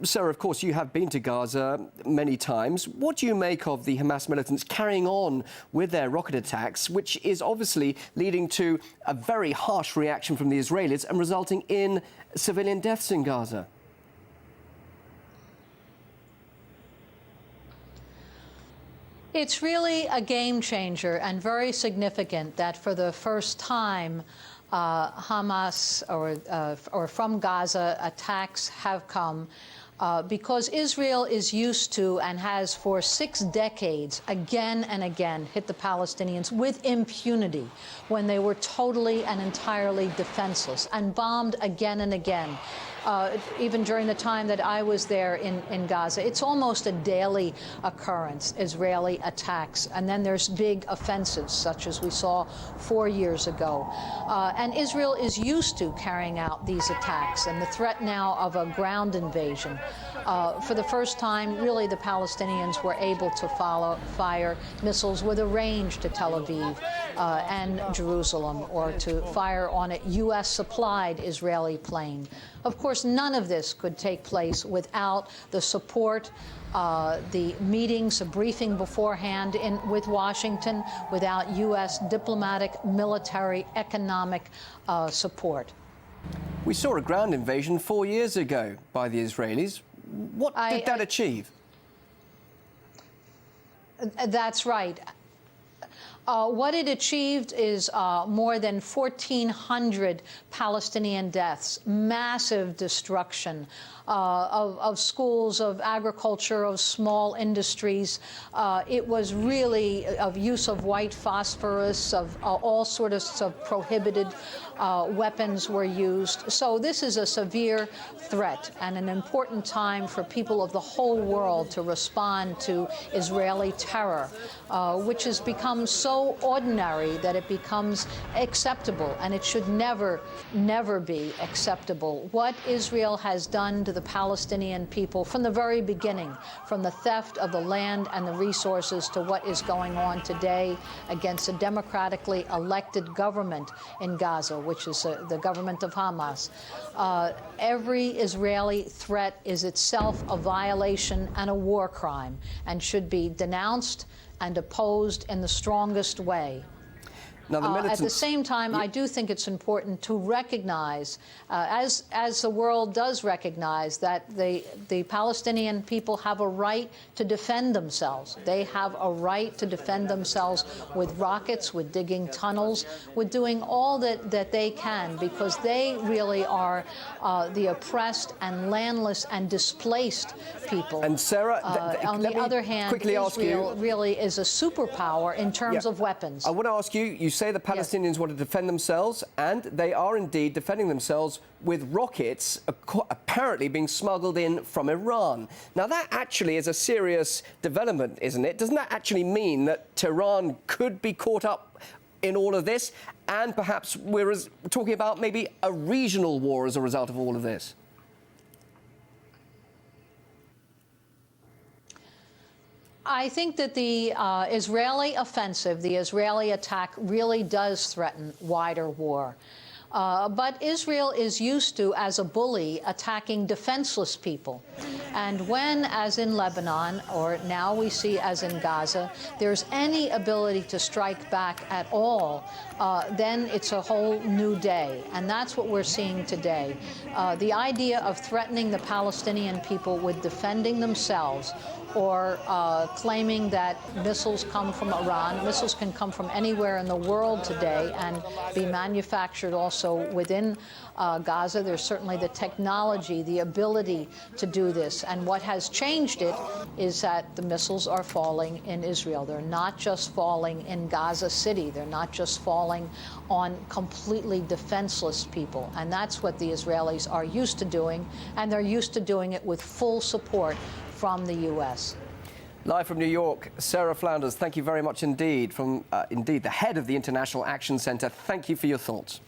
Sarah, of course, you have been to Gaza many times. What do you make of the Hamas militants carrying on with their rocket attacks, which is obviously leading to a very harsh reaction from the Israelis and resulting in civilian deaths in Gaza? It's really a game changer and very significant that for the first time Hamas or from Gaza attacks have come because Israel is used to and has for 6 decades again and again hit the Palestinians with impunity when they were totally and entirely defenseless and bombed again and again. Even during the time that I was there in Gaza, it's almost a daily occurrence, Israeli attacks. And then there's big offensives, such as we saw 4 years ago. And Israel is used to carrying out these attacks and the threat now of a ground invasion. For the first time, really, the Palestinians were able to fire missiles with a range to Tel Aviv and Jerusalem, or to fire on a U.S.-supplied Israeli plane. Of course, none of this could take place without the support, the meetings, a briefing beforehand with Washington, without U.S. diplomatic, military, economic support. We saw a ground invasion 4 years ago by the Israelis. What did that achieve? That's right. What it achieved is more than 1,400 Palestinian deaths, massive destruction of schools, of agriculture, of small industries. It was really of use of white phosphorus, of all sorts of prohibited weapons were used. So this is a severe threat and an important time for people of the whole world to respond to Israeli terror, which has become so ordinary that it becomes acceptable, and it should never, never be acceptable. What Israel has done to the Palestinian people from the very beginning, from the theft of the land and the resources to what is going on today against a democratically elected government in Gaza, which is the government of Hamas. Every Israeli threat is itself a violation and a war crime and should be denounced and opposed in the strongest way. Now, at the same time, I do think it's important to recognize, as the world does recognize, that the Palestinian people have a right to defend themselves. They have a right to defend themselves with rockets, with digging tunnels, with doing all that they can, because they really are the oppressed and landless and displaced people. And Sarah, on the other hand, Israel really is a superpower in terms of weapons. I want to ask you, you say the Palestinians want to defend themselves, and they are indeed defending themselves with rockets apparently being smuggled in from Iran. Now, that actually is a serious development, isn't it? Doesn't that actually mean that Tehran could be caught up in all of this, and perhaps we're talking about maybe a regional war as a result of all of this? I think that the Israeli offensive, the Israeli attack, really does threaten wider war. But Israel is used to, as a bully, attacking defenseless people. And when, as in Lebanon, or now we see as in Gaza, there's any ability to strike back at all, then it's a whole new day. And that's what we're seeing today. The idea of threatening the Palestinian people with defending themselves, or claiming that missiles come from Iran. Missiles can come from anywhere in the world today and be manufactured also within Gaza. There's certainly the technology, the ability to do this. And what has changed it is that the missiles are falling in Israel. They're not just falling in Gaza City. They're not just falling on completely defenseless people. And that's what the Israelis are used to doing. And they're used to doing it with full support from the U.S. Live from New York, Sarah Flounders, thank you very much indeed. From the head of the International Action Centre, thank you for your thoughts.